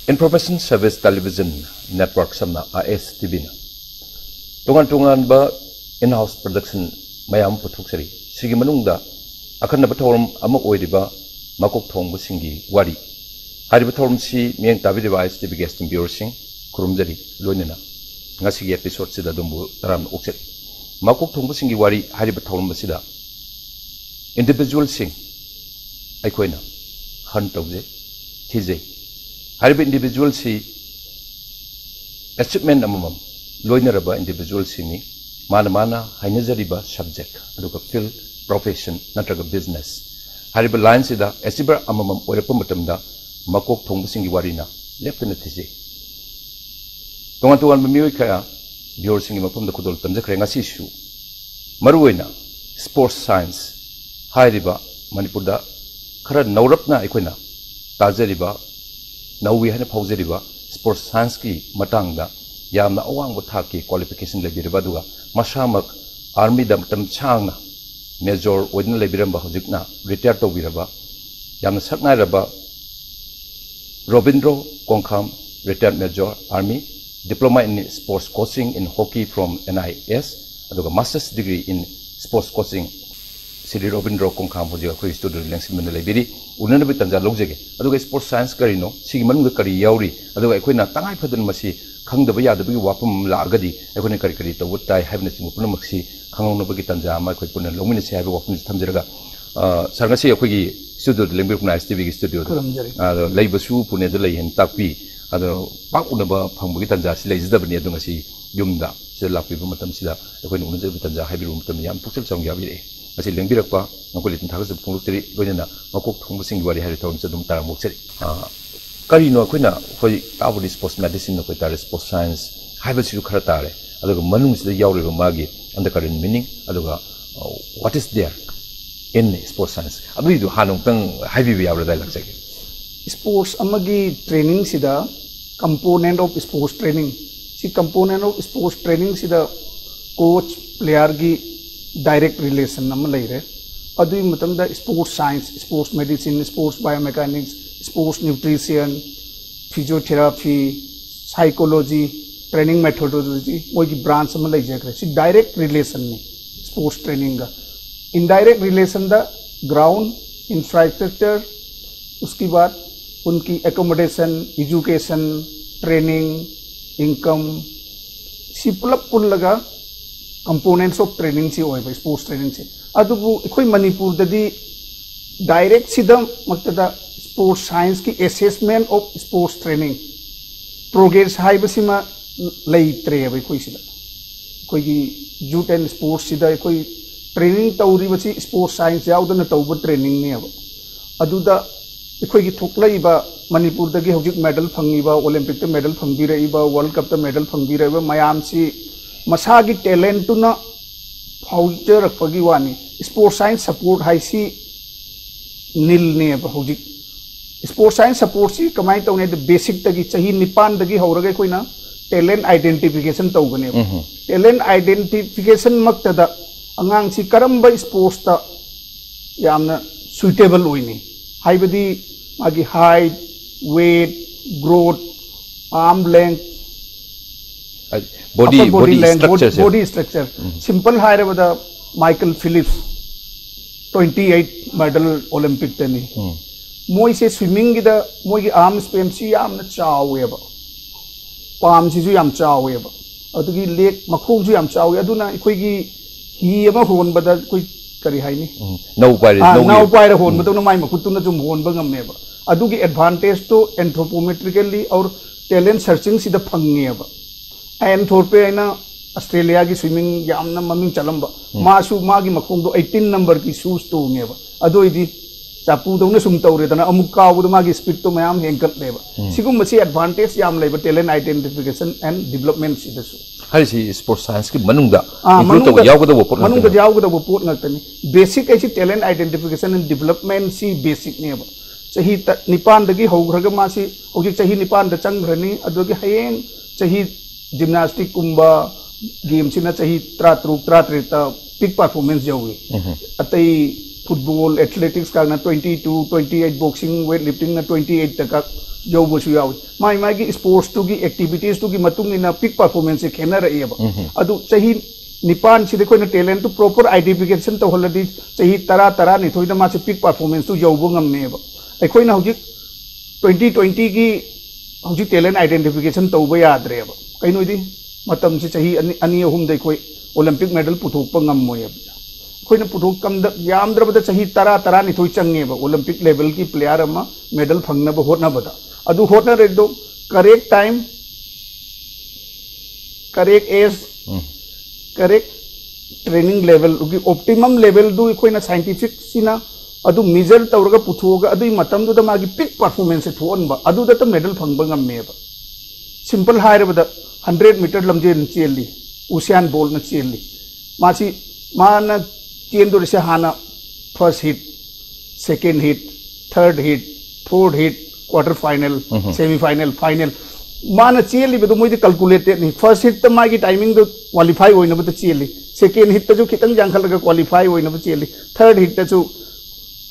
Information Service Television Network samna ISTV na tungan ba in-house production mayam puthuk-sari sigi manungda akan bathorum ama oiriba Makokthongbasingi Wari hari bathorum si mieng tabi device ISTV guesting viewersing kurumjari loinena ngasi episode sida dumbu taram okset Makokthongbasingi Wari hari bathorum basida individual sing aikoina han tawje thije hari individual si achievement amamam loinaraba individual sini mana hainajariba subject aduga field profession natraga business hariba line sida achiever amamam oirapa matamda Makokthongbasingi Warina leptana thije tongan bamioi kaya viewers singi mafamda kudol tamjakre ngasi issue maruoina sports science hariba manipurda khara naurapna aikoina tajariba nawi hana faujariba sports science ki matangda yamna awang thaki qualification lebirba duga masamak army dam tam changna major oidna lebiramba hojikna retire to biraba yamna sakna raba Rodindro Kongkham retired major army diploma in sports coaching in hockey from NIS aduga master's degree in sports coaching Siri Rodindro Kongkham hojiga koi student lengsimna lebiri unana bi tanja logjege aduga sports science karino sigi manunga kari yauri aduga akoina tangai phadan masi khangdaba yadabagi wapam laagadi akoina kari to wutai habna singu punamaksi khangongnabagi tanja ma koi punna longmina se habi wapam thamjeraga sarngasi akoigi studio lembir kuna STV gi studio leibasu pune da lei hen takpi ado pak unaba phangbagi tanja si leijidabani adunga si yumda se lakpi bu matam sida akoina unajab tanja habiru matam yam puksel chong yabire asi lengbirakpa ngakoli tin thagase phunglukri loinana Makokthongbasingi Wari hari thawm sadum taramuk seri karino akoina hoi abuli sports medicine no koita sports science haibasi khara tare aduga manung sida yawriba magi undercurrent meaning aduga what is there in sports science abri du hanong tang haibi yawra dai laksage sports amagi training sida component of sports training si component of sports training sida coach player gi direct relation nam leire adui matamda sports science sports medicine sports biomechanics sports nutrition physiotherapy psychology training methodology mogi branch am leijekre si direct relation ni sports training ga indirect relation da ground infrastructure uski baad unki accommodation education training income si pul laga components of training si oi by sports training si adubu ikoi manipur dadi direct sidam maktada sports science ki assessment of sports training progress haibasima leitre bai koi sida koi gi youth and sports sida koi training tawri basi sports science yaudana tawba training ne aba aduda ikoi gi thoklaiba manipur dagi hojik medal phangiba olympic te medal phangbiraiba world cup te medal phangbiraiba mayam si masagi talent to na future pagiwani sports science support hai si nil ne hojik sports science support si kamai tawne the basic tagi chahi nipan dagi horaga koina talent identification tawgane talent identification maktada angang si karamba sports ta yamna suitable oini haibadi magi height weight growth arm length body structure simple hire with the Michael Phillips 28 medal Olympic tani moi se swimming the moi arm span si yam na chawe ba palm si ju yam chawe ba adugi leg makhong ju yam chawe aduna ikoi gi hi ama hon bada koi kari haini no paira hon bada no mai makutuna jum hon ba ngamme ba adugi advantage to anthropometrically or talent searching si da phange ba and thorpe aina Australia ki swimming yamna maming chalamba masu magi makhong do 18 number ki shoes to ngeba adoi chapu dona sum tawre dana amuk kaw magi speed to mayam hengkat leba sigum masi advantage yam leba talent identification and development sidasu hari si sports science ki manungda include to yawgada wo pot manungda yawgada wo pot ngakani basic ai si talent identification and development si basic neba chahi nipan dagi hograga masi ogi chahi nipan da changrani adogi hayeng chahi gymnastic kumba game sina chahi tra peak performance jawi atai football athletics ka na 22 28 boxing weightlifting na 28 taka यौबसु याव माई my sports to की activities to की मतुंग इन pick performance से खेना रही अदु चाही निपान से देखो टैलेंट टू प्रॉपर आइडेंटिफिकेशन तो होलदी चाही तरा तरा निथोई मा से पिक परफॉर्मेंस टू यौब ngam अखोइना हौजिक 2020 की हौजिक टैलेंट आइडेंटिफिकेशन तौब याद्रे कईनोदी मतम से चाही अनी अहुम देखोई ओलंपिक मेडल पुथोप ngam अखोइना पुथोक कम यामद्रबद चाही तरा तरा निथोई चंगे ओलंपिक लेवल की प्लेयर अमा मेडल फंगनब होटनबदा अदु होटनरेदो correct time correct age correct training level optimum level दु अखोइना साइंटिफिक सिना अदु मेजर तौरगा पुथोगा अदु मतम दुदा मागी पिक परफॉर्मेंस थोनबा अदु दत मेडल फंगबा ngam सिंपल हायरबदा 100 मीटर लमजेन चेली उसियान बोल न चेली मासी माना चेंदो से हाना first heat second heat third heat fourth heat quarter final semifinal final माना चेली बदो मोइदि कैलकुलेटेड नि फर्स्ट हिट त मागी टाइमिंग दो क्वालिफाई होइना बत चेली सेकेंड हिट त जो खितंग जांखलगा क्वालिफाई होइना बत चेली थर्ड हिट त जो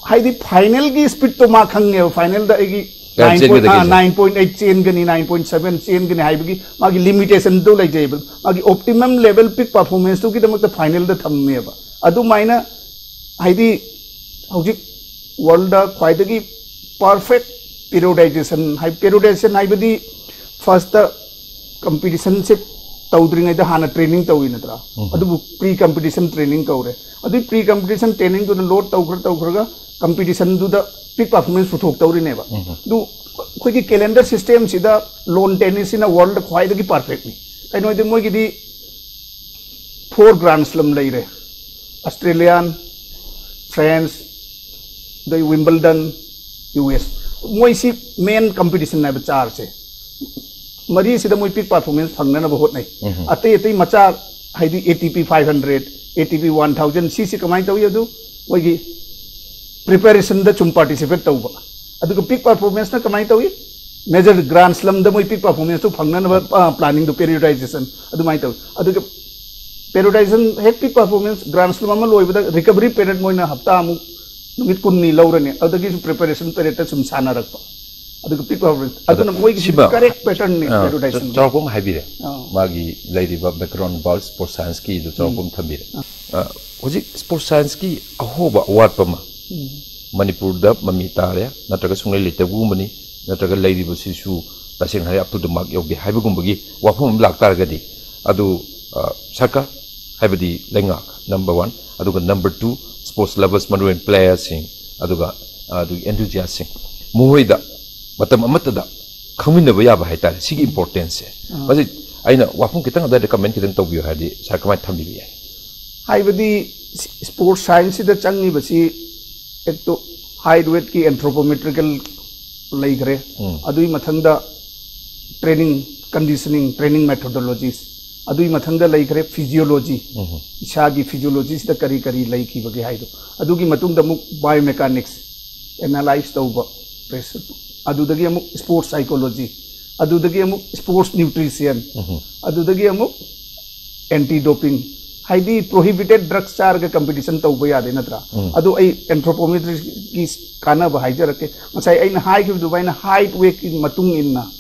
हाइदि फाइनल की स्पीड तो मा खंगे फाइनल द एगी 9.8 चेन गनी 9.7 चेन गनी हाइबगी मागी लिमिटेशन तो लाइ जाइबल मागी ऑप्टिमम लेवल पिक परफॉर्मेंस तो की दमक फाइनल द थम्मेबा अदु माइना हाइदि हौजिक वर्ल्ड द ख्वाइदगी परफेक्ट periodization periodization हाइबदी फर्स्ट कंपटीशन से तौद्रिंग द हाना ट्रेनिंग तौई नत्रा अदु प्री कंपटीशन ट्रेनिंग कौरे अदु प्री कंपटीशन ट्रेनिंग दु लोड तौखरगा कंपटीशन दु द पिक परफॉर्मेंस पुथोक तौरिनेबा दु खोगी कैलेंडर सिस्टम सिदा लोन टेनिस इन वर्ल्ड ख्वाइदगी परफेक्टली कइनोदि मोगिदी 4 ग्रैंड स्लैम लेरे ऑस्ट्रेलियन फ्रांस द विंबलडन यूएस मोइसी मेन कंपटीशन नाइब चार से मरी सिदा मोइ पिक परफॉर्मेंस फंगना बहुत नहीं अते अते मचा हाइदी एटीपी 500 एटीपी 1000 सी कमाई तौ यदु मोइगी प्रिपरेशन द चुम पार्टिसिपेट तौबा अदु पिक परफॉर्मेंस ना कमाई तौ मेजर ग्रैंड स्लैम द मोइ पिक परफॉर्मेंस तो फंगना प्लानिंग द पेरियोडाइजेशन अदु माई तौ अदु पेरियोडाइजेशन हेक पिक परफॉर्मेंस ग्रैंड स्लैम अमा लोइबदा रिकवरी पीरियड मोइना हप्ता अमु नुमित कुन्नी लौरने अदगी प्रिपरेशन पीरियड त सुम साना रखपा अदु पिक परफॉर्मेंस अदु न मोइ करेक्ट पैटर्न ने पेरियोडाइजेशन चौरपम हाइबिरे मागी लैरिबा बैकग्राउंड बाल स्पोर्ट्स साइंस की दु चौरपम थबिरे होजि स्पोर्ट्स साइंस की अहोबा वाटपमा मणिपुर द ममी तारे नत्रगा सुंगले लेतबुमनी नत्रगा लैरिबा सिसु तसेंग हाय अप टू द मार्क योगी हाइबगुंबगी वाफम लाक्तारगदी अदु सरकार हाइबदी लेंगा नंबर 1 अदुगा नंबर 2 स्पोर्ट्स लवर्स मनुएन प्लेयर्स सिंग अदुगा अदु एंथुजियास्ट सिंग मोइदा मतम अमतदा खमिनबा याबा हाइतारे सिगी इंपोर्टेंस से बजे आइना वाफम कितंग अदा कमेंट कितंग तौबियो हादि सरकमाय थम्बिबि याय हाइबदी स्पोर्ट्स साइंस द चंगनी बसी एक तो हाइट वेट की एंथ्रोपोमेट्रिकल लेग्रे अदुई मथंग द ट्रेनिंग कंडीशनिंग ट्रेनिंग मेथोडोलॉजीज अदुई मथंग द लेग्रे फिजियोलॉजी इसा की फिजियोलॉजी से करी करी लेखी बगे हाइदो अदुगी मतुंग द मुक बायोमेकेनिक्स एनालाइज तौबा प्रेशर अदुदगी अमुक स्पोर्ट्स साइकोलॉजी अदुदगी अमुक स्पोर्ट्स न्यूट्रिशन अदुदगी अमुक एंटी डोपिंग हाइदी प्रोहिबिटेड ड्रग्स चार के कंपटीशन तौबा यादे नत्रा अदु आई एंथ्रोपोमेट्री की कानब हाइजरके मसाई आइन हाइ की दुबाइना हाइट वेट की मतुंग इन्ना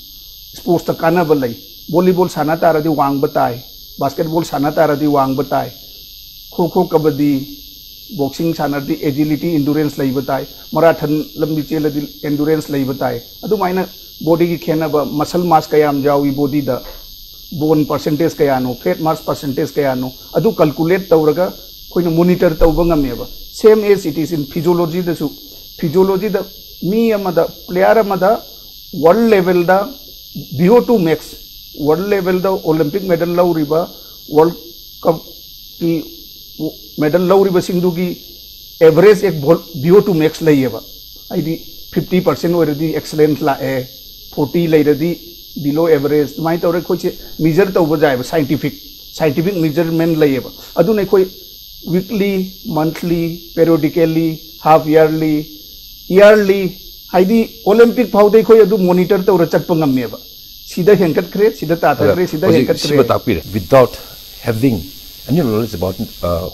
स्पोर्ट्स त कानब लई वॉलीबॉल साना तारदी वांग बताय बास्केटबॉल साना तारदी वांग बताय खो खो कबड्डी बॉक्सिंग सानरदी एजिलिटी इंडुरेंस लई बताय मैराथन लंबी चेलदी एंडुरेंस लई बताय अदु माइना बॉडी की खेनब मसल मास कयाम जावी बॉडी द बोन परसेंटेज कयानो फैट मास परसेंटेज कयानो अदु कैलकुलेट तौरगा खोइना मॉनिटर तौबा ngam same as it is in physiology दसु फिजियोलॉजी द मी अमदा प्लेयर अमदा वर्ल्ड लेवल द VO2 मैक्स वर्ल्ड लेवल द ओलंपिक मेडल लौरिबा वर्ल्ड कप की मेडल लौरिबा सिंधु की एवरेज एक VO2 मैक्स लइबा आइदी 50% ओरदी एक्सीलेंट लाए 40 लैरदी बिलो एवरेज माइ तौरे खोइसे मेजर तौबा जायबा साइंटिफिक मेजरमेंट लइबा अदु नै खोइ weekly monthly periodically half yearly हाइदी ओलंपिक फाउदे खोइ अदु मॉनिटर तौर चटप ngam सीधा हेंकट क्रे सीधा ताथरे सीधा हेंकट क्रे सीधा Tapir without having any knowledge about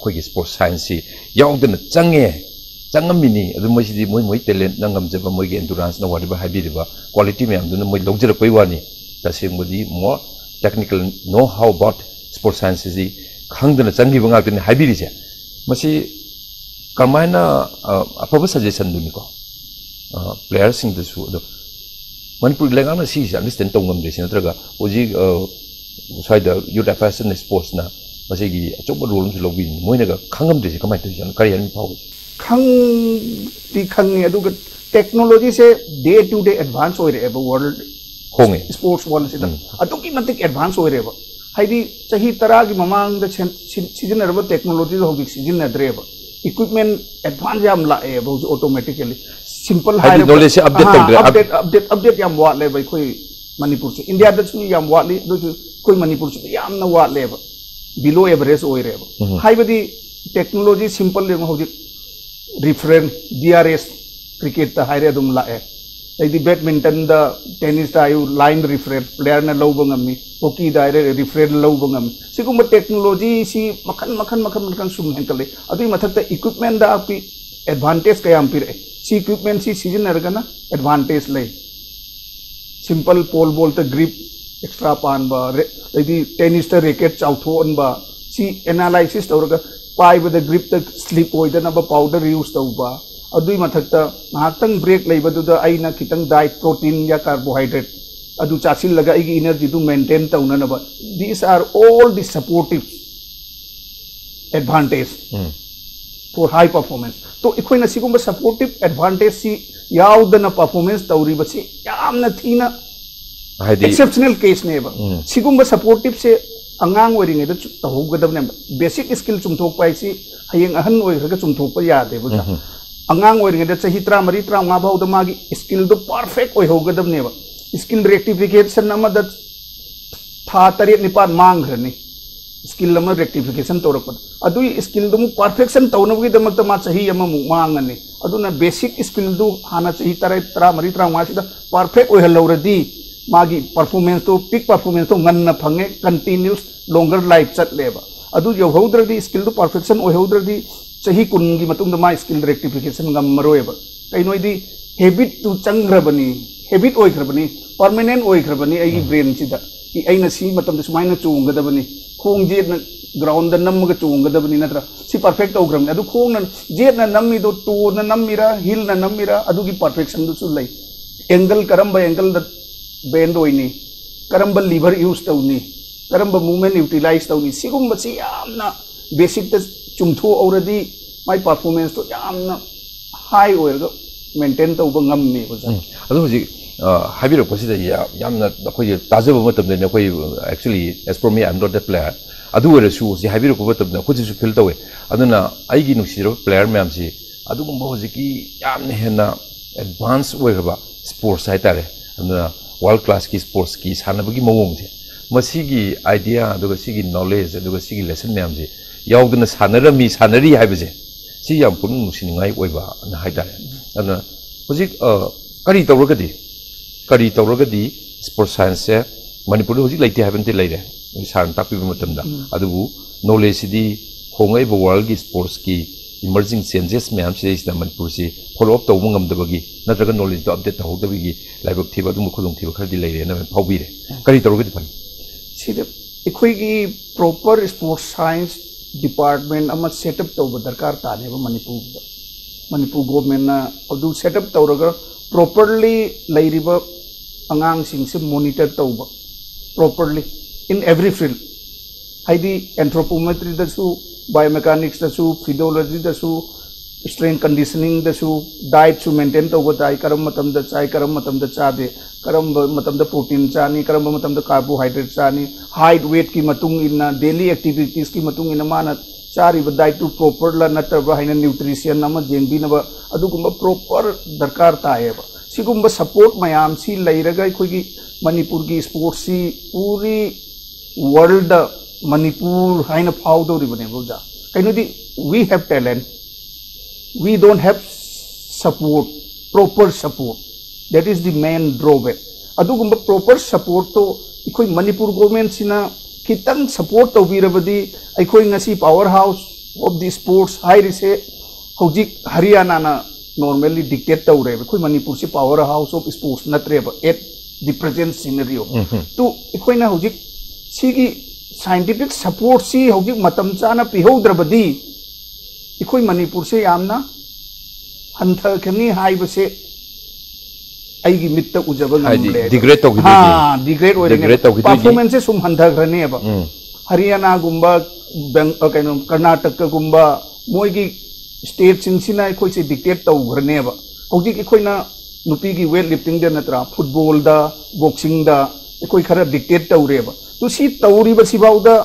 खोइ स्पोर्ट्स साइंस सी याउदन चंगे चंगमिनी मोदी मोई टेलेंट नंगमजब मोई एंडुरेंस नवारीब हाइबिरिबा क्वालिटी मैम मोई लौजरपई वानी तसेंबदी more technical know how about sports science जी खंगदना चंगिब ngaktene हाइबिरिजे मसी करमायना अफब सजेशन दुनिको प्लेयर सिंग दसु दो मनपुर लेगाना सी अंडरस्टैंड तौंगमदेसी नत्रगा होजी side youth affairs and sports ना मसीगी अचोब रोल से लोगी मोइनगा खंगमदेसी कमाय तोजन करी यानी पाउ खंग अदुगा टेक्नोलॉजी से डे टू डे एडवांस हो रे वर्ल्ड होंगे स्पोर्ट्स वर्ल्ड से अदुकी मतिक एडवांस हो रे हाइदी चाही तरा की ममांग द सिजनरब टेक्नोलॉजी होगी सिजनद्रेब इक्विपमेंट एडवांस याम लाए ऑटोमेटिकली सिंपल हाई नॉलेज से अपडेट याम वाले भाई कोई मणिपुर से इंडिया दसु याम वाली दो कोई मणिपुर से याम न वाले बिलो एवरेज ओइ रे हाइबदी टेक्नोलॉजी सिंपल ले होगी रिफरेंस DRS क्रिकेट ता हाइरे दुम लाए लाइक बैडमिंटन द टेनिस ता यू लाइन रिफरेंस प्लेयर न लौब ngami हॉकी दायरे रिफरेंस लौब ngami सिगुम टेक्नोलॉजी सी मखन सुम हेंकले अदुई मथक इक्विपमेंट दा आपी एडवांटेज कयाम पिरे सी इक्विपमेंट सी सीजन नरगना एडवांटेज ले सिंपल पोल बॉल ता ग्रिप एक्स्ट्रा पान बा लाइक टेनिस ता रैकेट चाउथोन बा सी एनालिसिस तौरगा पाइब द ग्रिप तक स्लिप होइदना बा पाउडर यूज तौबा अदुई मथक्ता नाहतंग ब्रेक लेबदुदा आइना खितंग डाइट प्रोटीन या कार्बोहाइड्रेट अदु चासिल लगा इगी एनर्जी दु मेंटेन तौननबा these are all the supportive advantage for high performance तो इखोइना सिगुम्बा सपोर्टिव एडवांटेज सी याउदना परफॉर्मेंस तौरिबसी यामना थीना एक्सेप्शनल केस नेबा सिगुम्बा सपोर्टिव से अंगांग ओरिंगेदा तहोगदबने बेसिक स्किल चुमथोकपा आइसी हयेंग अहन ओइरगा चुमथोकपा यादेबा अंगांग ओरिंगेदा चही 3 भाउदा मागी स्किल दो परफेक्ट ओइहोगदबनेबा स्किल रेक्टिफिकेशन अमदा था 3 निपान मांगरनी स्किल अम रेक्टिफिकेशन तौरपद अदुई स्किल दु परफेक्शन तौनबगी दमकता मा चही अम मांगनी अदुना बेसिक स्किल दु हाना चही 3 सिदा परफेक्ट ओइहलौरदी मागी परफॉर्मेंस तो पीक परफॉर्मेंस तो गन्ना फंगे कंटिन्यूस लॉन्गर लाइफ चलेबा अदु यौहौद्रदी स्किल दु परफेक्शन ओइहौद्रदी चही कुनगी मतुंग मा स्किल रेक्टिफिकेशन गमरोएबा कैनोइदी हैबिट टू चंग्रबनी हैबिट ओइख्रबनी परमानेंट ओइख्रबनी एगी ब्रेन सिदा कि अइना सी मतम सुमाइना चोंगदबनी खोंग जेत ग्राउंड नमग चोंगदबनी नत्र सी परफेक्ट ओग्रम अदु खोंग जेत नम्मी दो टू न नम्मीरा हिल न नम्मीरा अदुगी परफेक्शन दु सु लई एंगल करम एंगल द बेंड होइनी करम लीवर यूज तौनी करम मूवमेंट यूटिलाइज तौनी सिगुम बसी यामना बेसिक द चुमथो औरदी माय परफॉर्मेंस तो यामना हाई ओइरगा मेंटेन तौब ngамने बजा अदु होजि हाबिरपसिदा यामना अखोय ताजब मतमने नखोय actually as for me I am not the player अदु ओरसु होजि हाबिरको मतमने खुजिसु फील तवे अदुना आइगी नुसिरो प्लेयर मैमसी अदुगुम होजिकी यामने हेना एडवांस ओइरबा स्पोर्ट्स हाइतारे अदुना वर्ल्ड क्लास की स्पोर्ट्स की सानबगी मवोंगसे मसीगी आइडिया अदुगा सिगी नॉलेज अदुगा सिगी लेसन मैमसे याउदना सानरमी सानरी हाइबजे सी याम पुन नुसिनिंगाई ओइबा ना हाइतारे अदुना होजिक करी तौरगदी स्पोर्ट्स साइंस से मणिपुर होजिक लाइते हाइबनते लाइरे सारन तापिबा मतमदा अदुबु नॉलेज सिदी होंगाइबा वर्ल्ड की स्पोर्ट्स की इमर्जिंग चेंजेस मैम से मणिपुर से फॉलो अप तब गमदबगी नत्रग नॉलेज तो अपडेट तहौदबगी लाइबक थीबा दुम खुदों थीबा खरदी लेरे न फाउबीरे करी तौरगदी फन सिदे इखोइगी प्रॉपर स्पोर्ट्स साइंस डिपार्टमेंट अमा सेटअप तौब दरकार तानेबा मणिपुर गवर्नमेंट ना अदु सेटअप तौरगा प्रॉपरली लैरिबा अंगांग सिंग से मॉनिटर तौब प्रॉपरली इन एवरी फील्ड हाइदी एंथ्रोपोमेट्री दसु बायोमेकानिक्स दसु फिजियोलॉजी दसु स्ट्रेंथ कंडीशनिंग दसु डाइट सु मेंटेन तौब ताई करम मतम द चाय करम मतम द चादे करम मतम द प्रोटीन चानी करम मतम द कार्बोहाइड्रेट चानी हाइट वेट की मतुंग इन डेली एक्टिविटीज की मतुंग इन माना चारिब डाइट टू प्रॉपर ला नत्रबा हाइना न्यूट्रिशन नम जेंबिनबा अदुगुम्बा प्रॉपर दरकार ताएबा सिगुम्बा सपोर्ट मयाम सी लैरगा अखोइगी मणिपुर की स्पोर्ट्स सी पूरी वर्ल्ड मणिपुर हाइना फाउदौरिबने बोजा कैनोदी we have talent we don't have support proper support that is the main drawback अदुगुम्बा प्रॉपर सपोर्ट तो अखोइ मणिपुर गवर्नमेंट सिना खितंग सपोर्ट तौबीरबदी अखोइ ngasi power house of the sports हाइरिसे हौजिक हरियाणा ना नॉर्मली डिक्टेट तौरे कोई मणिपुर से पावर हाउस ऑफ स्पोर्ट्स नत्रेब एट द प्रेजेंट सिनेरियो तो इखोइना हौजिक सिगी साइंटिफिक सपोर्ट सी हौजिक मतम चाना पिहौद्रबदी इखोइ मणिपुर से यामना हंथखनी हाइबसे आइगी मित्त उजब नमले डिग्रेड तो हां डिग्रेड ओइरे परफॉर्मेंस से सुम हंथखरने अब हरियाणा गुंबा कनो कर्नाटक गुंबा मोइगी स्टेट सिंसिना इखोइ से डिक्टेट तौग्रने अब हौजिक इखोइना नुपी की वेट लिफ्टिंग दे नत्रा फुटबॉल दा बॉक्सिंग दा इखोइ खरा डिक्टेट तौरे अब तो सी तौरीब सिबाउदा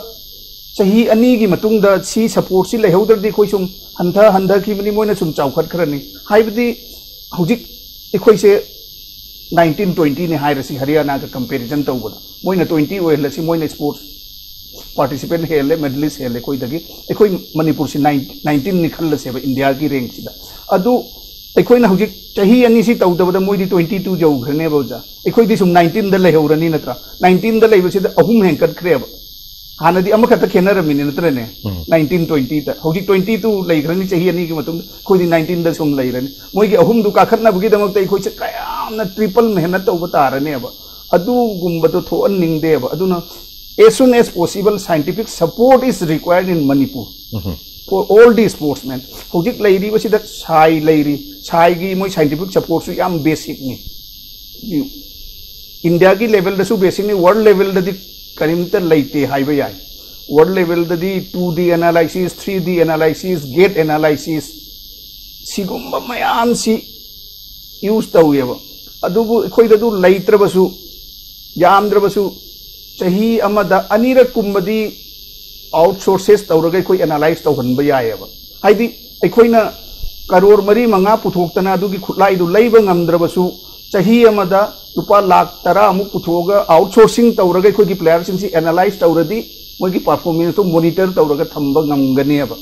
चाही अनी की मतुंग दा सी सपोर्ट सी लेहौदरदी इखोइ सुम हंथा की मनी मोइना सुम चाउखत खरनी हाइबदी हौजिक इखोइ से 1920 ने हाइरसी हरियाणा का कंपैरिजन तौबदा मोइना 20 ओइलसी मोइना स्पोर्ट्स पार्टिसिपेंट हेले मेडलिस्ट हेले कोई दगी एकोई मणिपुर से 19 निखल से इंडिया की रैंक सिदा अदु एकोइना हुजिक चाही अनि सी तौदबदा मोइदी 22 जौग्रने बौजा एकोइदी सुम 19 द लेहौरनी नत्रा 19 द लेबसिदा अहुम हेंकत खरेब हानदी अमखत खेनरमिने नत्रने 1920 द हुजिक 22 लेग्रनी चाही अनि की मतुंग कोइदी 19 द सुम लेरनी मोइगी अहुम दु काखतना बुगी दमक तै कोइसे कयामना ट्रिपल मेहनत तौब तारने अब अदु गुंबदो थोअन निंगदे अब अदुना as soon as possible scientific support is required in Manipur for all the sportsmen hojik lairi basida sai lairi sai gi moi scientific support su yam basic ni India ki level da su basic ni world level da di karimta laite haiba yai world level da di 2D analysis 3D analysis gate analysis sigumba mayam si use taweba adubu khoi da du laitre basu yamdra basu चाही अमदा अनीरक कुंबदी outsources तौरगे कोई analyse तौहन बयायब हाइदी अखोइना crore मरी मंगा पुथोक्तना अदुगी खुलाई दु lab ngamद्रबसु चाही अमदा रुपा लाख 10 अमुक पुथोगा outsourcing तौरगे कोई player सिंसी analyse तौरदी मोगी performance तो मॉनिटर तौरगा थंब ngamगनेब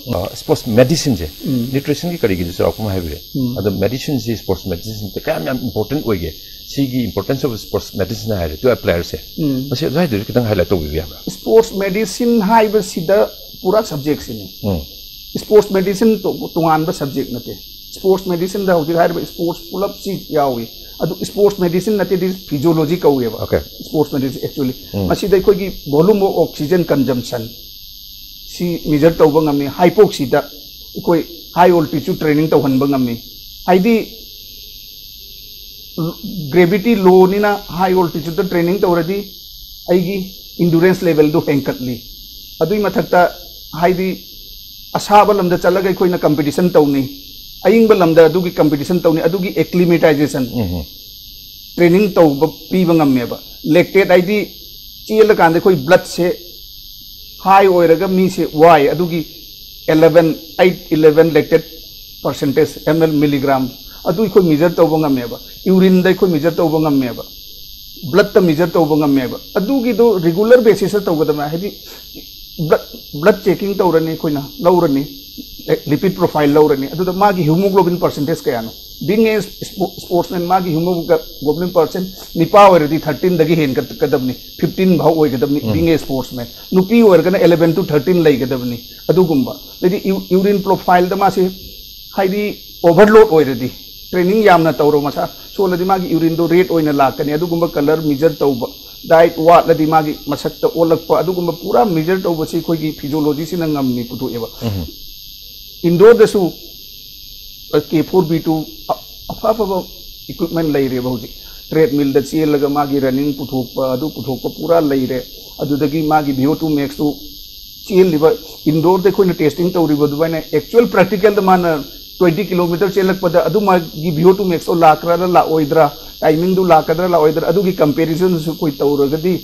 स्पोर्ट्स मेडिसिन जे न्यूट्रिशन की करीगी जो आपको हाइबे अद मेडिसिन जे स्पोर्ट्स मेडिसिन ते काम इंपोर्टेंट ओइगे सीगी इंपोर्टेंस ऑफ स्पोर्ट्स मेडिसिन है तो प्लेयर से बस ये दो कितन हाईलाइट तो भी स्पोर्ट्स मेडिसिन हाइबे सिदा पूरा सब्जेक्ट सिनी स्पोर्ट्स मेडिसिन तो तुंगान बा सब्जेक्ट नते स्पोर्ट्स मेडिसिन दा होजि हाइबे स्पोर्ट्स पुलअप सी यावी अदु स्पोर्ट्स मेडिसिन नते दिस फिजियोलॉजी कौएबा ओके स्पोर्ट्स मेडिसिन एक्चुअली मसिदा कोगी वॉल्यूम ऑफ ऑक्सीजन कंजम्पशन सी मेजर तौबा ngami हाइपोक्सीदा कोई हाई ऑल्टीट्यूड ट्रेनिंग तौहनबा ngami हाइदी ग्रेविटी लो निना हाई ऑल्टीट्यूड ट्रेनिंग तौरदी आइगी इंड्योरेंस लेवल दो हेंकटली अदुई मथक्ता हाइदी असाब लमदा चलगा कोइना कंपटीशन तौनी अयिंग लमदा अदुगी कंपटीशन तौनी अदुगी एक्लिमेटाइजेशन ट्रेनिंग तौब पीबा ngамमेबा लैक्टेट आइदी चेल कांदे कोई ब्लड से हाई ओइरगा मी से वाई अदुगी 11 लैक्टेट परसेंटेज ml मिलीग्राम अदु कोई मेजर तौब ngамमेबा यूरिन दा कोई मेजर तौब ngамमेबा ब्लड ता मेजर तौब ngамमेबा अदुगी दो रेगुलर बेसिस तौगदमा हेदी ब्लड चेकिंग तौरनी कोइना लौरनी लिपिड प्रोफाइल लौरनी अदुदा मागी हीमोग्लोबिन परसेंटेज कयानो बीइंग ए स्पोर्ट्समैन मागी हीमोग्लोबिन परसेंट निपा ओरदी 13 दगी हेन कदबनी 15 भाव ओइगदबनी बीइंग ए स्पोर्ट्समैन नुपी ओरगना 11 to 13 लैगदबनी अदुगुंबा लेदी यूरिन प्रोफाइल दा मासे हाइदी ओवरलोड ओरदी ट्रेनिंग यामना तौरो मसा सोलदी मागी यूरिन दो रेट ओइना लाकनी अदुगुंबा कलर मेजर तौबा डाइट वाट लदी मागी मसक्ता ओलकपा अदुगुंबा पूरा मेजर तौबसी खोगी फिजियोलॉजी सिना ngамनी पुथोएबा इंडोर दसु K4B2 अफाफा इक्विपमेंट लैरे बहुजी ट्रेडमिल द चेलगा मागी रनिंग पुथोपा अदु पुथोपा पूरा लैरे अदुदगी मागी VO2 max तो चेलिबा इंडोर दे कोइना टेस्टिंग तौरिबा दुबाइना एक्चुअल प्रैक्टिकल द मान 20 किलोमीटर चेलकपदा अदु मागी VO2 max तो लाकरा ला ओइद्रा टाइमिंग दु लाकदरा ला ओइद्रा अदुगी कंपैरिजन सु कोइ तौरगदी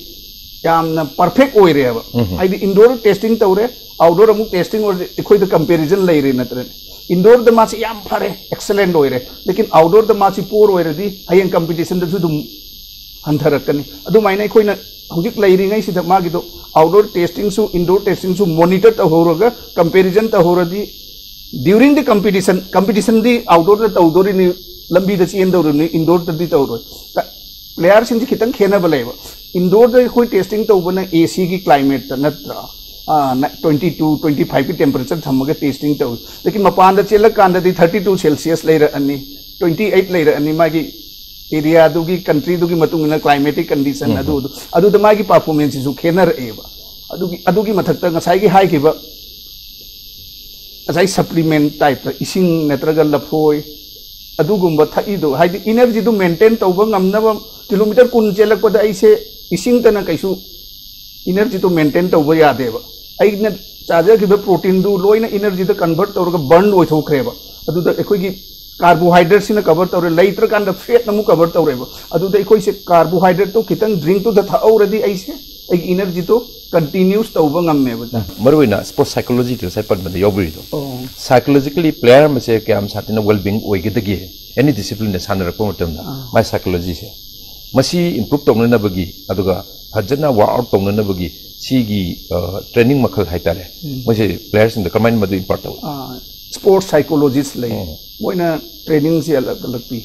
यामना परफेक्ट ओइरेबा आइदि इंडोर टेस्टिंग तौरे आउटडोर अमु टेस्टिंग और कोइ द कंपैरिजन लैरे नत्र इंडोर द मासी याम फरे एक्सीलेंट ओइरे लेकिन आउटडोर द मासी पोर ओइरेदी हयें कंपटीशन दसु दुम हंथरकनी अदु माइना कोइना हुजिक लैरिङै सिदा मागी दो आउटडोर टेस्टिंग सु इंडोर टेस्टिंग सु मॉनिटर त होरगा कंपैरिजन त होरदी ड्यूरिंग द कंपटीशन दी आउटडोर द तौदोरिनी लंबी द चेंदोरनी इंडोर द दी तौरो प्लेयर सिंजी खितंग खेना बलेबा इंडोर द कोइ टेस्टिंग तौबना एसी की क्लाइमेट त नत्रा 22 25 की टेम्परेचर थमगे टेस्टिंग तौ लेकिन मपान चेल कांद 32 सेल्सियस लेरनी 28 लेरनी मागी एरिया दुगी कंट्री दुगी मतुंगना क्लाइमेटिक कंडीशन अदु मागी परफॉर्मेंस सु खेनर एबा अदुगी मथक्ता ngसाई हाई किबा ngसाई सप्लीमेंट टाइप इसिंग नत्रगा लफोय अदुगुंबा थईदो हाइदि एनर्जी दु मेंटेन तौबा ngamnaba किलोमीटर कुन चेलकपदा आइसे इसिंग तना कैसु एनर्जी तो मेंटेन तौबा यादेबा आइना चाजखिबा प्रोटीन दु लोइना एनर्जी द कन्वर्ट तौरगा बर्न ओइथोख्रेबा अदुदा एखोइगी कार्बोहाइड्रेट सिना कवर तौरे लेत्र कांदा फेट नमु कवर तौरेबा अदुदा एखोइसे कार्बोहाइड्रेट तो खितंग ड्रिंक तो द थाउरदी आइसे आई एनर्जी तो कंटिन्यूस तौबा ngamमेबा मरुइना स्पोर्ट्स साइकोलॉजी तो साइपन में योबरिदो साइकोलॉजिकली प्लेयर में से क्या हम साथिना वेलबींग ओइगदगी एनी डिसिप्लिन ने सानरप मतमना माय साइकोलॉजी से मसी इंप्रूव तौननबगी अदुगा फजना वर्कआउट तौननबगी सीगी ट्रेनिंग मखल हाइतारे मसे प्लेयर्स इन द कमांड मदु इंपार्ट तौ स्पोर्ट्स साइकोलॉजिस्ट ले मोइना ट्रेनिंग से अलग अलग पी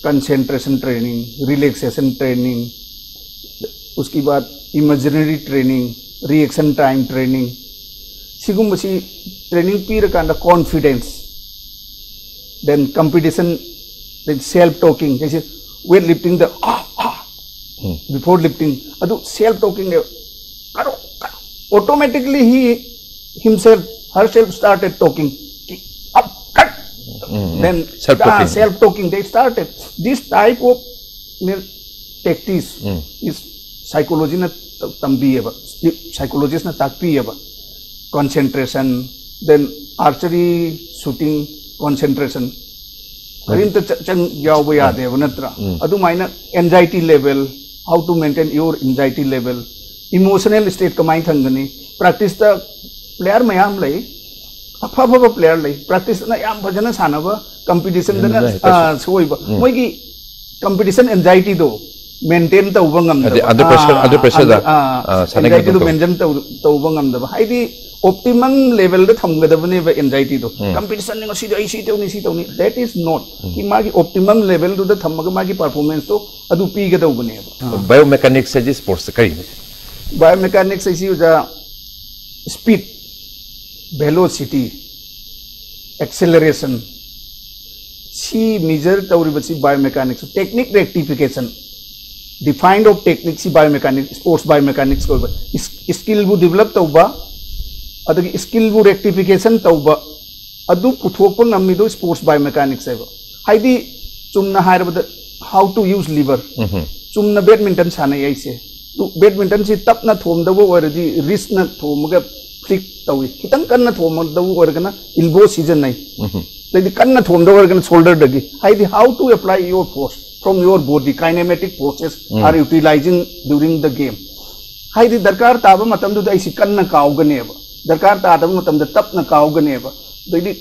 कंसंट्रेशन ट्रेनिंग रिलैक्सेशन ट्रेनिंग उसके बाद imaginary training reaction time training सिगुम मसी ट्रेनिंग पी रकांदा confidence then competition then self talking जैसे weight lifting the before lifting adu self talking karo automatically he himself herself started talking up cut then self talking they started this type of tactics is psychology na tambiyeba psychologist na takpiyeba concentration then archery shooting concentration करीम तो चंग याव यादेव नत्रा अदुमाइना anxiety level how to maintain your anxiety level emotional state कमाई थंगनी practice ता प्लेयर मयाम लई अफाफा प्लेयर लई प्रैक्टिस ना याम भजना सानबा कंपटीशन दना सोइबा मोइगी कंपटीशन एंजाइटी दो मेंटेन तौबा ngam अंडर प्रेशर दा एंजाइटी दो मेंटेन तौबा ngam दा हाइदी optimum level the thamgadabane ba anxiety do competition ni si ai si tawni that is not ki magi optimum level do the thamaga magi performance to adu pi ga dawbane biomechanics is sports kari biomechanics is uja speed velocity acceleration si measure tawri ba si biomechanics technique rectification defined of technique si biomechanics sports biomechanics ko skill bu develop tawba अदगी skill बु rectification तौबा अदु पुथोकप ngamido sports biomechanics है हाइदी चुमना हायरबद how to use lever चुमना बैडमिंटन सानै आइसे तु बैडमिंटन से तपना थोमदबो ओरदी रिस्ट न थोमगा फ्लिक तौई खितंग कन्ना थोमदबो ओरगना इल्बो सीजन नै लेदि कन्ना थोमदबो ओरगना शोल्डर दगी हाइदी how to apply your force from your body kinematic forces are utilising during the game हाइदी दरकार ताबा मतम दु आइसी कन्ना काउगनेबा दरकार तादब मतम तपना काउगनेबा दैदी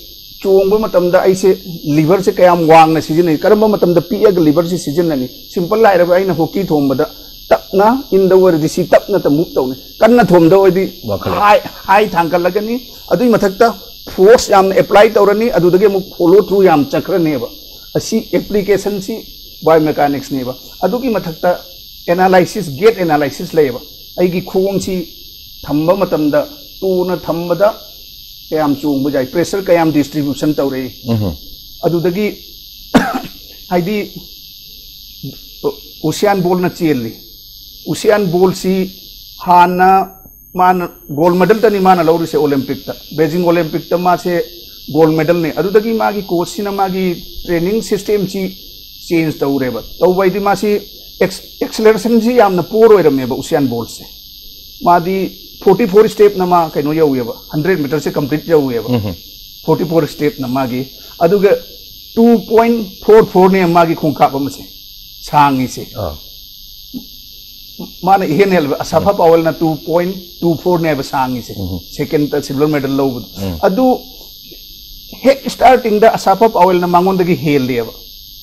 चोंग मतम ऐसे लिवर से क्या वांगना सिजन करम मतम पीग लिवर से सिजन सिंपल लाइरब अना हॉकी थोंबद तपना इंदवरदी सी तपना मूव तौने कन्ना थोंबदी हाई थांगलगनी अदुई मथक्ता फोर्स याम एप्लाई तौरनी अदुदगे अमुक फॉलो थ्रू याम चक्रनेबा असी एप्लीकेशन सी बायोमेकानिक्स नेबा अदुगी मथक्ता एनालाइसिस गेट एनालाइसिस लेबा अइगी खोंग सी थंबा मतमदा तूना थंबदा कयाम चोंग बजाय प्रेशर कयाम डिस्ट्रीब्यूशन तौरे अदुदगी हाइदी ओशियन बॉल न चेली ओशियन बॉल सी हाना मान गोल्ड मेडल तनी मान लौरी से ओलंपिक ता बीजिंग ओलंपिक ता मा से गोल्ड मेडल ने अदुदगी मागी कोच सिना मागी ट्रेनिंग सिस्टम सी चेंज तौरेबा तौबैदी मा सी एक्सेलरेशन सी यामना पोर ओइरमेबा ओशियन बॉल से मादी 44 स्टेप नमा कनो यौयबा 100 मीटर से कंप्लीट यौयबा 44 स्टेप नमागी अदुगा 2.44 ने मागी खोंखाप अमसे सांगी से माने इहेन हेल असफा पावल ना 2.24 ने सांगी से सेकंड ता सिल्वर मेडल लौब अदु हेक स्टार्टिंग द असफा पावल ना मांगोंदगी हेल देबा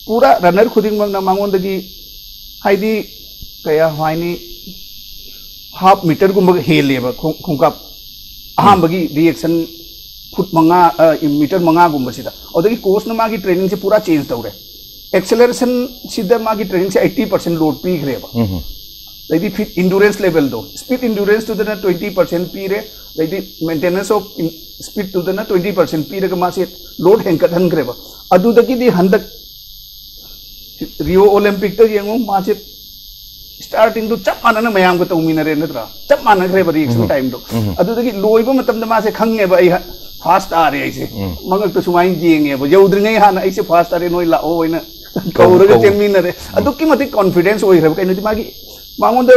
पूरा रनर खुदिंग मंग ना मांगोंदगी हाइदी कया हाइनी हाफ मीटर गुम हेलेबा खोंकाप अहमबगी रिएक्शन फुट मंगा मीटर मंगा गुम सिदा ओदगी कोर्स न मागी ट्रेनिंग से पूरा चेंज तौरे एक्सेलरेशन सिदा मागी ट्रेनिंग से 80% लोड पीखरेबा दैदी फिट इंड्योरेंस लेवल दो स्पीड इंड्योरेंस तो दना 20% पीरे दैदी मेंटेनेंस ऑफ स्पीड तो दना 20% पीरे का मासे लोड हेंकत हनग्रेबा अदुदगी दी हंदक रियो ओलंपिक त येंगो मासे स्टार्टिंग तो चप मानना मयाम को तौमिनरे नत्रा चप मानग्रेबा रिएक्शन टाइम दो अदुदगी लोइबा मतम द मासे खंगेबा आई फास्ट आ रे ऐसे मंगक तो सुमाइन जेंगेबा यौद्रिंगै हाना ऐसे फास्ट आ रे नोइ लाओ ओइना कौरग चेमिनरे अदुकी मते कॉन्फिडेंस ओइरब कैनोति मागी मांगोंद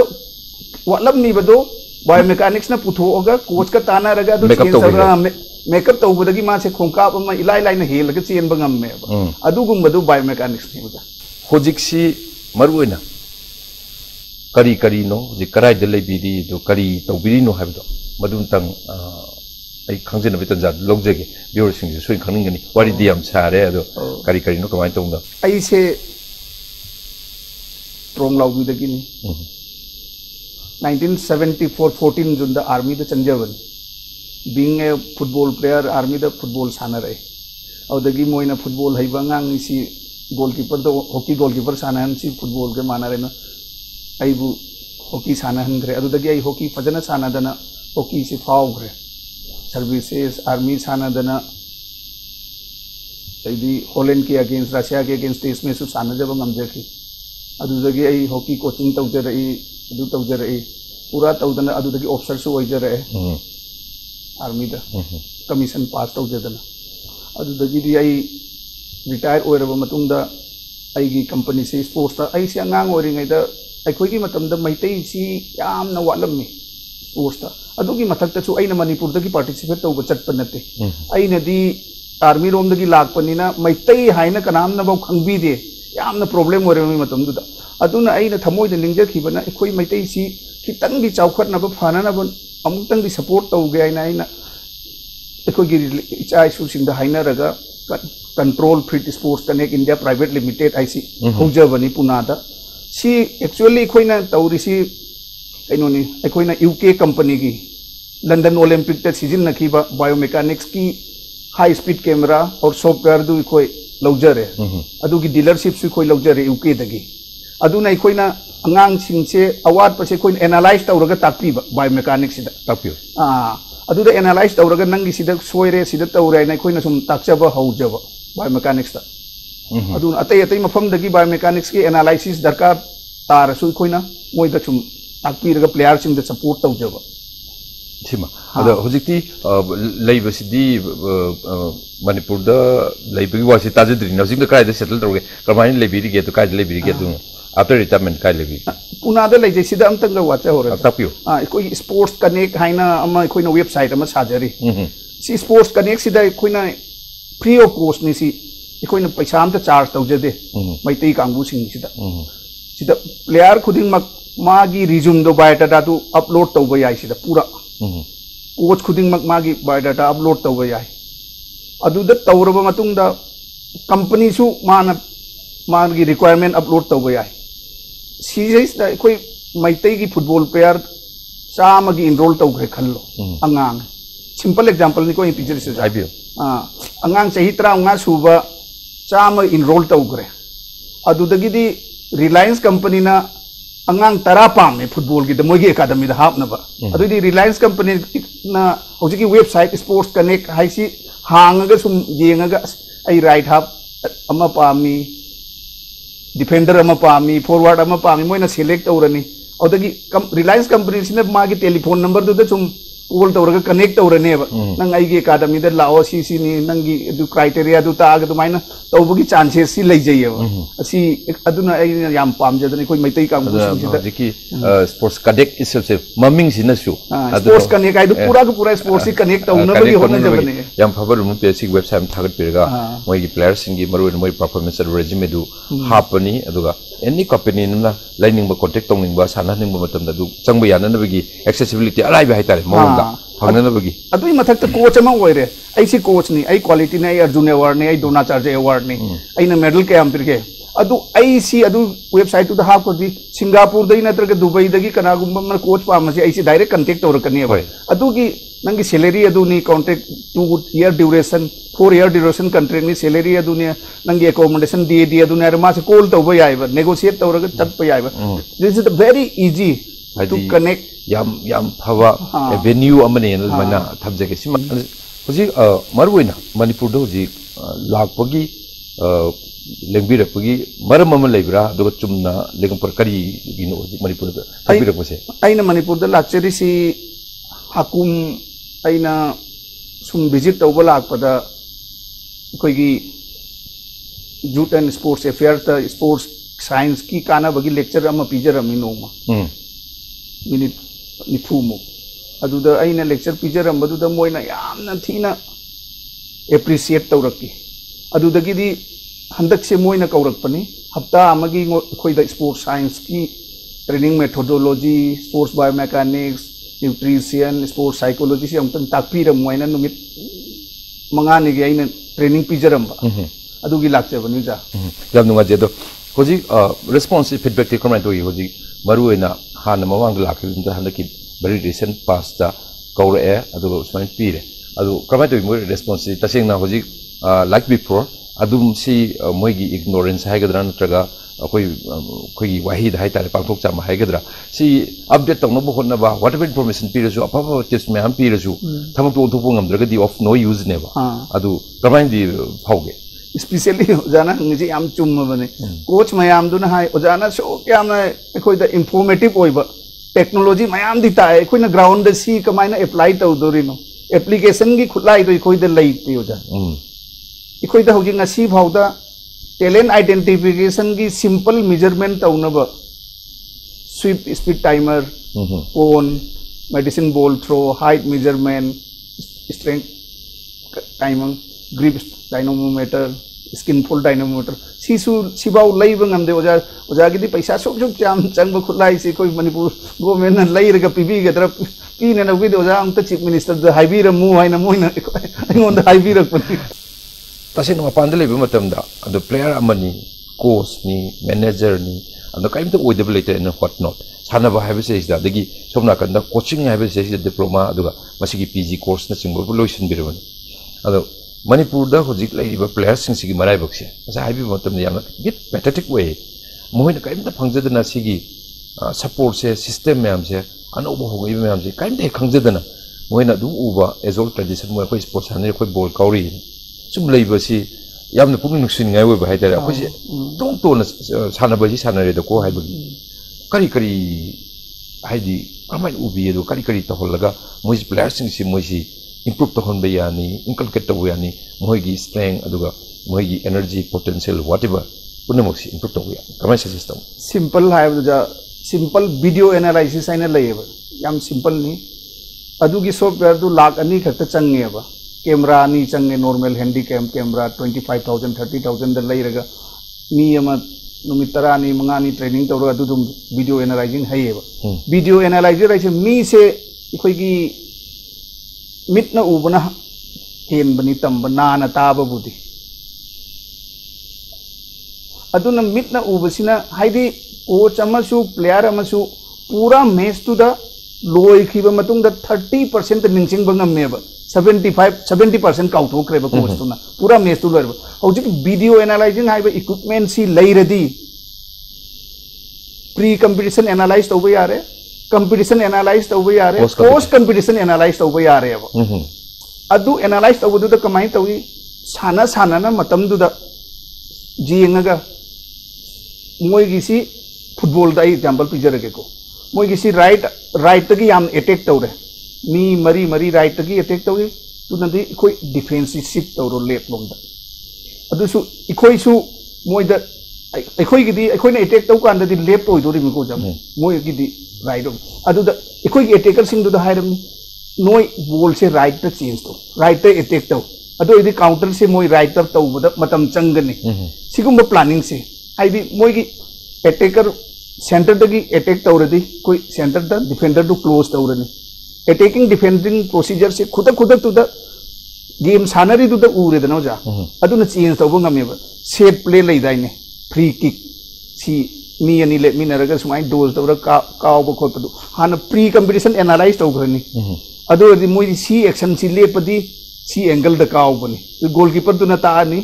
वाटलमनी बदो बायोमेकानिक्स ना पुथोगा कोच का ताना रगा दो मेकअप तौबदगी मासे खोंकाप अमा इलाइ लाइना हेलगा चेनबा ngam अदुगुंबदु बायोमेकानिक्स नि बजा होजिक्सी मरुइना करी करी नो जे कराइ दे लेबिदी दो करी तौबिरी नो हाबदो मदुम तंग आई खंगजेन बितन लोगजेगे ब्यूरो सिंग सोइ खंगनिगनी वारी दियाम सारे अदो करी करी नो कमाइ तौंदा आई से ट्रोंग लाउबीदगी नि 1974 14 जुन द आर्मी द चंजवन being a football player army द फुटबॉल सानरे औदगी मोइना फुटबॉल हैबा ngang सी गोलकीपर दो हॉकी गोलकीपर सानहन सी फुटबॉल के माना रेना आइबु हॉकी सानहन ग्रे अदुदगी आई हॉकी फजना सानदना हॉकी से फाउग्रे सर्विसेस आर्मी सानदना दैदी हॉलैंड के अगेंस्ट रशिया के अगेंस्ट टेस्ट में सु सानजब ngamjaki अदुदगी आई हॉकी कोचिंग तौजरई अदु तौजरई पूरा तौदना अदुदगी ऑफिसर सु ओइजरे आर्मी दा कमीशन पास तौजदना अदुदगी दी आई रिटायर ओइरबा मतुंगदा आईगी कंपनी से स्पोर्ट्स ता आई से अंगांग ओरिङैदा अखोइगी मतमदा मैतै सी यामना वाटलमनी स्पोर्ट्स ता अदुगी मथक्ता छु आइना मणिपुर दगी पार्टिसिपेट तौबा चटपा नते आइनादी आर्मी रोमदगी लाकपनिना मैतै हाइना कनामना बौ खंगबीदे यामना प्रॉब्लम ओइरबा मतमदुदा अदुना आइना थमोइदा निंगजखिबना अखोइ मैतै सी खितंगी चाउखटनाबा फानानाबा अमुक्तंगी सपोर्ट तौगे आइना अखोइगी इचा इशुसिंगदा हाइनारगा control fit sports connect India private limited आईसी होजबनी पुनादा सी एक्चुअली अखोइना तौरिसी कइनोनी अखोइना यूके कंपनी की लंदन ओलंपिक ता सिजिननखिबा बायोमेकानिक्स की हाई स्पीड कैमरा और सॉफ्टवेयर दु अखोइ लौजरे अदुगी डीलरशिप सु अखोइ लौजरे यूके दगी अदुना अखोइना अंगांग सिंगसे अवार्ड पसे अखोइ एनालाइज तौरगा ताकपीबा बायोमेकानिक्स सिदा ताकपियो अदुदा एनालाइज तौरगा नंगी सिदा सोइरे सिदा तौरे ना अखोइना सुम ताकचबा हौजबा बायोमेकानिक्स ता अदुन अतै अतै मफमदगी बायोमेकानिक्स की एनालाइसिस दरकार तारसु अखोइना मोइदा सुम ताकपीरगा प्लेयर सिंग द सपोर्ट तौजबा सिमा अदा होजिकती लैबसिदी मणिपुर द लैबगी वासि ताजद्रि नजिंग द कायदा सेटल तौगे कमाइन लैबिरिगे तो कायदा लैबिरिगे दु आफ्टर रिटायरमेंट काय लैबि पुनादा लैजे सिदा अमतंग वाचा होरे तापियो कोई स्पोर्ट्स कनेक्ट हाइना अमा अखोइना वेबसाइट अमा साजरी सी स्पोर्ट्स कनेक्ट सिदा अखोइना फ्री ऑफ कॉस्ट नि सी अखोइना पैसा अमता चार्ज तौजदे मैतै कांगु सिंग सिदा प्लेयर खुदिंग मक मागी रिज्यूम दो बायोडाटा दु अपलोड तौबा याय सिदा पूरा कोच खुदिंग मक मागी बायोडाटा अपलोड तौबा याय अदुदा तौरबा मतुंगदा कंपनी सु मागी रिक्वायरमेंट अपलोड तौबा याय सीजेस अखोइ मैतै की फुटबॉल प्लेयर चामगी इनरोल तौग्रे खल्लो अंगांग सिंपल एग्जांपल नि कोइ पिक्चर से आइबियो अंगांग चही 35 सुबा चाम इनरोल तौग्रे अदुदगिदी रिलायंस कंपनी ना अंगांग 10 पामे फुटबॉल की मोगी एकेडमी दा हापनबा अदुदी रिलायंस कंपनी ना होजिकी वेबसाइट स्पोर्ट्स कनेक्ट हाइसी हांगगा सुम येंगगा आई राइट हाफ अमा पामी डिफेंडर अमा पामी फॉरवर्ड अमा पामी मोइना सिलेक्ट तौरनी औदगी रिलायंस कंपनी सिने मागी टेलीफोन नंबर दुदा सुम कॉल तौरगा कनेक्ट तौरनेबा नंग आइगे एकेडमी दा लाओ सी नि नंगी दु क्राइटेरिया दु ताग दुमाइना तौबगी चांसेस सी लैजैयेबा असि अदुना आई याम पामजदनी कोइ मैतै कांगु सिदा जिकी स्पोर्ट्स कनेक्ट इसेल्फ से ममिंग सिनसु स्पोर्ट्स कनेक्ट आइदु पूरा को पूरा स्पोर्ट्स सी कनेक्ट तौनबगी होनजबने याम फबर मु पेसी वेबसाइट थागत पिरगा मोइगी प्लेयर सिंगी मरुन मोइ परफॉर्मेंस रेज्यूमे दु हापनी अदुगा एनी कंपनी ना लाइनिंग कॉन्टेक्ट तौनिंग साननिंग मतम दु चंग याननबगी एक्सेसिबिलिटी अलाइबा हाइतारे मोंगा फंगनबगी अदुई मथक कोच अमा ओइरे ऐसी कोच नि आई क्वालिटी ने अर्जुन अवार्ड ने आई द्रोणाचार्य अवार्ड ने आइना मेडल के हम पिरगे अदु ऐसी अदु वेबसाइट तो हाफ को दी सिंगापुर दई नत्रग दुबई दगी कनागुम मन कोच पामसे ऐसी डायरेक्ट कांटेक्ट तौरकनी है अदु की नंगी सैलरी अदु नी contract 2 year duration 4 year duration contract नी सैलरी अदु ने नंगी एकोमोडेशन दी अदु ने मा से कॉल तौब याइबा नेगोशिएट तौरग तत्प याइबा this is very easy to connect याम फवा एवेन्यू अमने मना थबजगे सिम हुजी मरुइना मणिपुर दो हुजी लाखपगी लेंबिरपगी मरम अम लेब्रा अदुगा चुमना लेगंपर करी गिनो मणिपुर दा थबिरपसे आइना मणिपुर दा लाक्चरीसी हाकुम आइना सुम विजिट तौबा लाकपदा कोइगी यूथ एंड स्पोर्ट्स अफेयर ता स्पोर्ट्स साइंस की काना बगी लेक्चर अमा पिजरमी नोमा मिनिट निफुमु अदुदा आइना लेक्चर पिजरमबदुदा मोइना यामना थीना एप्रिशिएट तौरकी अदुदगिदी हंदक से मोइना कौरकपनी हफ्ता अमगी खोइदा स्पोर्ट्स साइंस की training methodology sports biomechanics nutrition sports psychology से अमतन ताकपीरम मोइना नुमित मंगाने गे आइना ट्रेनिंग पिजरमबा अदुगी लाक्चबनी जा याम नुंगाजे दो होजी रिस्पांस फीडबैक ते कमेंट होई होजी मरुइना हान मवांग लाखिन दा हंदकी very recent past da kaure adu usman pire adu kamai to mo response tasing na hoji like before adum si moigi ignorance haigadra natraga koi wahi da hai tare pangthok chama haigadra si update tong no bo honna ba whatever information pire su apa tips me am pire su thamok to thopu ngamdraga di of no use ne ba adu kamai di phauge especially ojana ngi am chum bane coach mayam duna hai ojana so kyam na koi da informative oiba technology मयाम दिता है कोई ना ground सी कमाइना apply तौदोरिनो application की खुलाई तो कोई दे लईते हो जा कोई दा होजिंग सी भावदा टैलेंट आइडेंटिफिकेशन की सिंपल मेजरमेंट तौनब sweep speed timer phone medicine ball throw height measurement strength timer grip dynamometer skinfold dynamometer सिबाव लईब ngamde oja gidi paisa sok sok jam changba khulai si koi manipur government na leiraga pibi gadra pine na gidi oja amta chief minister da haibira mu haina moina ngon da haibira pani tase no mapanda leiba matam da ado player amani coach ni manager ni ado kaimta oidable later and what not sana ba haibe se da dagi somna kan da coaching haibe se diploma aduga masigi pg course na chingbo lotion birabani ado Manipur da hojik laiba players sing sigi marai bakse asa haibi matam ne yamna bit pathetic way moina kaimta phangjadana sigi support se system myam se anobo hogi myam se kaimta khangjadana moina du uba as old tradition mo koi sports hanne koi ball kauri sum laiba si yamna pukning nuksin ngai we ba haidara koi se tong to na sanaba ji sanare da ko haibi kari haidi kamai ubi edu kari to holaga moi players sing si moi si improve to honbe yani inculcate to yani moigi strength aduga moigi energy potential whatever punamoksi improve to yani kamai suggest simple have the simple video analysis aina layeba yam simple ni adugi software du lakh ani khakta change ba camera ni change normal handycam camera 25000 30000 da layraga ni ama numitara ni mangani training tawra adu dum video analyzing hayeba video analyzer ai mi se ikhoigi mitna ubana hen bani tambana na taba budi aduna mitna ubasina haidi coach amasu player amasu pura match to the loi khiba matung da 30% ningsing bangam meba 70% count ho kreba coach to na pura match to lerba hojik video analyzing haiba equipment si leiradi pre competition analyze to ba yare competition analyze tawba yare post competition analyze tawba yare aba adu analyze tawba du da kamai tawi sana na matam du da jingaga moi gi si football da example picture ke ko moi gi si right ta gi yam attack tawre mi mari right ta gi attack tawi tu na di koi defensive shift tawro left lom da adu su ikoi su moi da ikoi gi di ikoi na attack taw kan da di left oi do ri mi ko jam moi gi di right adu da ikoi gi attacker sing du da hairam noi ball se right ta change to right ta attack to adu idi counter se moi right ta to da matam changani sigum planning se ai di moi gi attacker center da gi attack tawradi koi center da defender to close tawrani attacking defending procedure se khuda tu da game sanari du da ure da no ja adu na change to ngame ba set play lai dai ne free kick सी मी अनि ले मी नरगा सुमाई डोज तौर काव ब खोत हाना प्री कंपटीशन एनालाइज तौग्रनी अदो दि मोइ सी एक्शन सी लेपदी सी एंगल द काव बनी गोलकीपर दुना तानी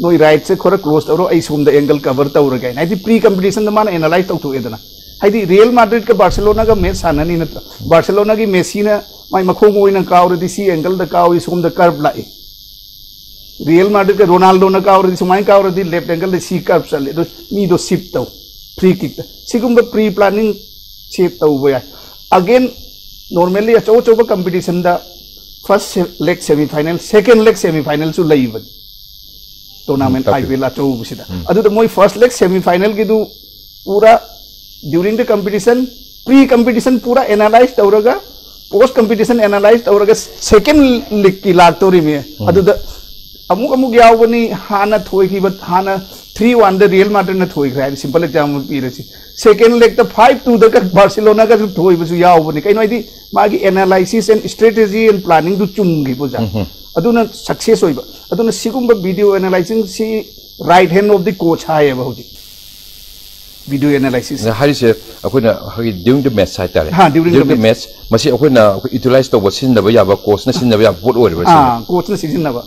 नोई राइट से खोरा क्लोज तौर आई सोम द एंगल कवर तौर गय नाइदि प्री कंपटीशन द मान एनालाइज तौथु एदना हाइदि रियल माड्रिड का बार्सिलोना का मैच साननी नत्र बार्सिलोना की मेसी ना माई मखोंग ओइना कावरदि सी एंगल द काव ई सोम द कर्व लाई रियल माड्रिड का रोनाल्डो ना कावरदि सुमाई कावरदि लेफ्ट एंगल द सी कर्व चले दो मी दो शिफ्ट तौ फ्री किक सिगुम प्री प्लानिंग से तब अगेन नॉर्मली अचौ अचौब कंपटीशन द first leg semifinal second leg semifinal सु लईब टूर्नामेंट आईपीएल अचौबसिदा अदुदा मोय फर्स्ट लेग सेमीफाइनल की पूरा during the competition pre competition पूरा एनालाइज तौरगा पोस्ट कंपटीशन एनालाइज तौरगा सेकेंड लेग की लागतोरी में अदुदा अमुक अमुक यावनी हाना थोइखिब हाना 3-1 द रियल माड्रिड न थोइख्रे सिंपल एग्जांपल पीरछि सेकेंड लेग द 5-2 द का बार्सिलोना का थोइबसु यावनी कइनो आइदि मागी analysis and strategy and planning दु चुमगी बुजा अदुना सक्सेस होइबा अदुना सिगुम्बा वीडियो एनालाइजिंग सी right hand of the coach हाय बहुदी वीडियो एनालाइसिस हारिसे अखोना हरि ड्यूरिंग द मैच हाइतारे हां ड्यूरिंग द मैच मसी अखोना यूटिलाइज तो सिनदबा याबा कोच न सिनदबा या बोट ओइबा हां कोच न सिनदबा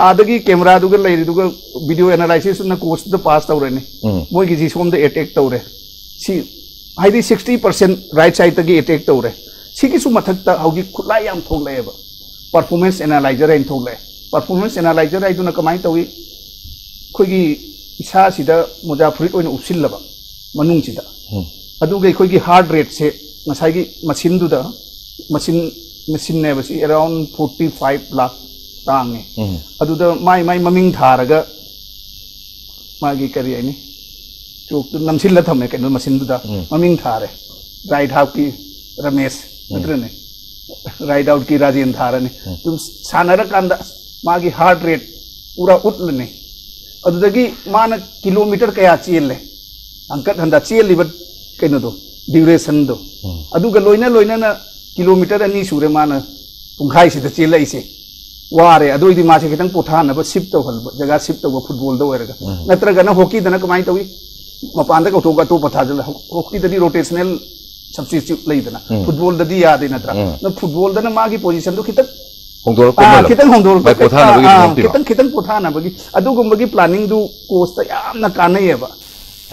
आदगी कैमरा दुगा लैरि दुगा वीडियो एनालाइसिस न कोच द पास तौरेने मोय गी सोम द अटैक तौरे सी हाइदि 60% राइट साइड तगी अटैक तौरे सिगी सु मथक त हौगी खुलाई याम थोंगलेबा परफॉर्मेंस एनालाइजर इन थोंगले परफॉर्मेंस एनालाइजर आई दुना कमाई तौई खोगी इसा सिदा मोजा फ्रिट ओइन उपसिलबा मनुंग सिदा अदुगे खोगी हार्ट रेट से मसाइगी मशीन दुदा मशीन ने बसी अराउंड 45 लाख तांगे अदुदा माई ममिंग थारगा मागी करी आइनी चोक नमसिल थमे कनो मशीन दुदा ममिंग थारे राइट हाफ की रमेश नत्रने राइट आउट की राजेंद्र थारने तुम सानर कांदा मागी हार्ट रेट पूरा उतलने अदुदगी मान किलोमीटर कया चेले अंकत हंदा चेलिब कइनो दो ड्यूरेशन दो अदुगा लोइना लोइना किलोमीटर अनि सुरे मान पुंखाई सिदा चेलैसे वारे अदुइदि मासे खितंग पोथानब शिफ्ट तौहल जगह शिफ्ट तौब फुटबॉल दो ओरगा नत्रगना हॉकी दना कमाई तौई मपान दा कौथोगा तो पथाजल हॉकी ददी रोटेशनल सब्स्टिट्यूट लैदना फुटबॉल ददी यादे नत्रा न फुटबॉल दना मागी पोजीशन दो खितंग खितंग पोथानबगी अदुगुंबगी प्लानिंग दु कोच ता यामना कानैयबा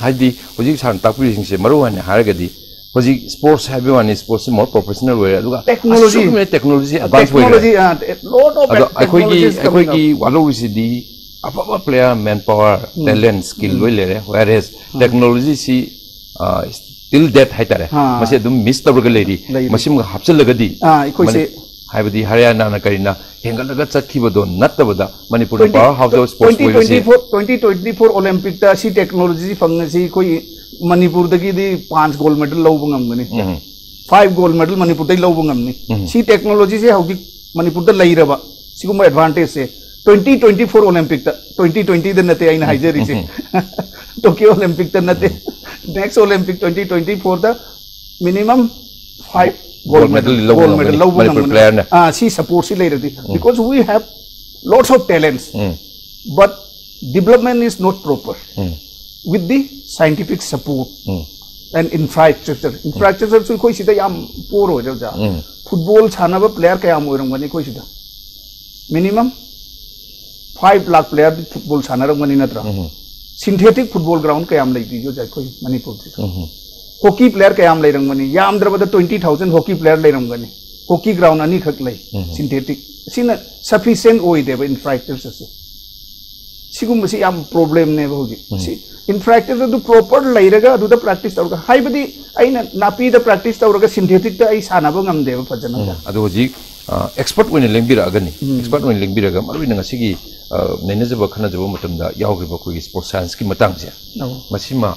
हाइदी होजी सान ताकुरिसिंग से मरो हने हारगदी होजी स्पोर्ट्स हैबे वानी स्पोर्ट्स मोर प्रोफेशनल वे अदुगा technology advance way lot of अखोगी वालोसिदी अफबा player manpower talent skill वे लेरे वेयरएस टेक्नोलॉजी सी स्टिल डेट हाइतारे मसे दुम मिस तबरग लेरी मसिम हापचलगदी अखोइसे हाइबदी हरियाणा ना करिना हेंगलगा चखिबदो नत्तबदा Manipur power house of sports 2024 Olympic ता सी टेक्नोलॉजी फंगसी कोई मणिपुर दगी दी 5 गोल्ड मेडल लौब ngमगनी 5 गोल्ड मेडल मणिपुर दई लौब ngमनी सी टेक्नोलॉजी से हौगी मणिपुर दा लैरबा सिगुम एडवांटेज से 2024 ओलंपिक ता 2020 द नते आइना हाइजरी से टोक्यो ओलंपिक ता नते नेक्स्ट ओलंपिक 2024 दा minimum 5 gold medal Manipur player na she supports it later because we have lots of talents but development is not proper with the scientific support and infrastructure so koi sida yam poor ho ja football chanaba player kayam oirangani koi sida minimum 5 lakh player football chanarangani natra synthetic football ground kayam leidi jo jai koi Manipur hockey player कयाम लेरंगमनी यामद्रबद 20,000 hockey player लेरंगनी hockey ground अनि खक लै synthetic सिन sufficient ओइ देब infrastructure से सिगुम से याम प्रॉब्लम ने बहुजी सि इंफ्रास्ट्रक्चर दु प्रॉपर लैरगा अदुदा प्रैक्टिस तौरगा हाइबदी आइना नापी द प्रैक्टिस तौरगा सिंथेटिक द आई सानाबो ngam देब फजना अदु होजी एक्सपर्ट ओइन लेंबिरा अगनी एक्सपर्ट ओइन लेंबिरागा मरुइना ngasiगी नैनजब खनजब मतमदा यावग्रिबा कोई स्पोर्ट्स साइंस की मतंग से मसिमा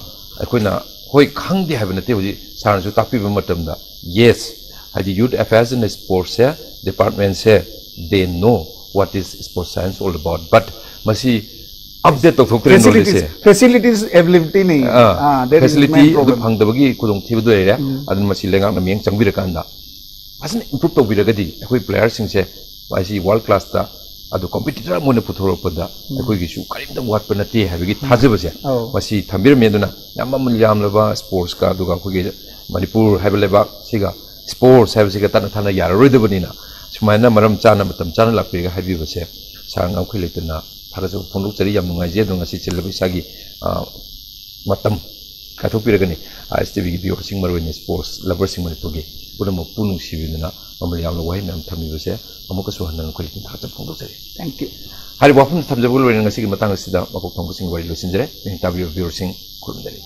अखोइना होई खंगदे हाबे नते होजी सारनसु तापिबा मतमदा यस हादि यूथ अफेयर्स इन स्पोर्ट्स से डिपार्टमेंट से they know what is sports science all about but मसी अपडेट तो थोक्रे नॉलेज से फैसिलिटीज अवेलेबिलिटी नहीं फैसिलिटी दु फंगदबगी खुदों थिबदु लेरे अदन मसी लेंगाक नमियंग चंगबिरकांदा फसन इंप्रूव तौबिरगदी अखोई प्लेयर सिंग से वाइसी वर्ल्ड क्लास ता adu competitor mo na puthorokpada akoi gi su karim da wat pa nate habigi thajabase masi thambir me duna yamma mulyam laba sports ka duga ko gi manipur haibeleba siga sports habisi ka tan thana yar roidabani na sumaina maram chana matam chana lakpi ga habi base sang am khile tana thagajo phonduk chari yam nungai je dunga si chilba sagi matam kathopiragani ISTV gi bio sing marwini sports lover sing manipur gi punamo punung sibina mamulyam lo wai nam thami base amuka su hanan khile tin thagajo phonduk chari thank you hari wafum thamjabul wai ngasi gi matang sida Makokthongbasingi wari lo sinjare ni tabio bio sing khurumdari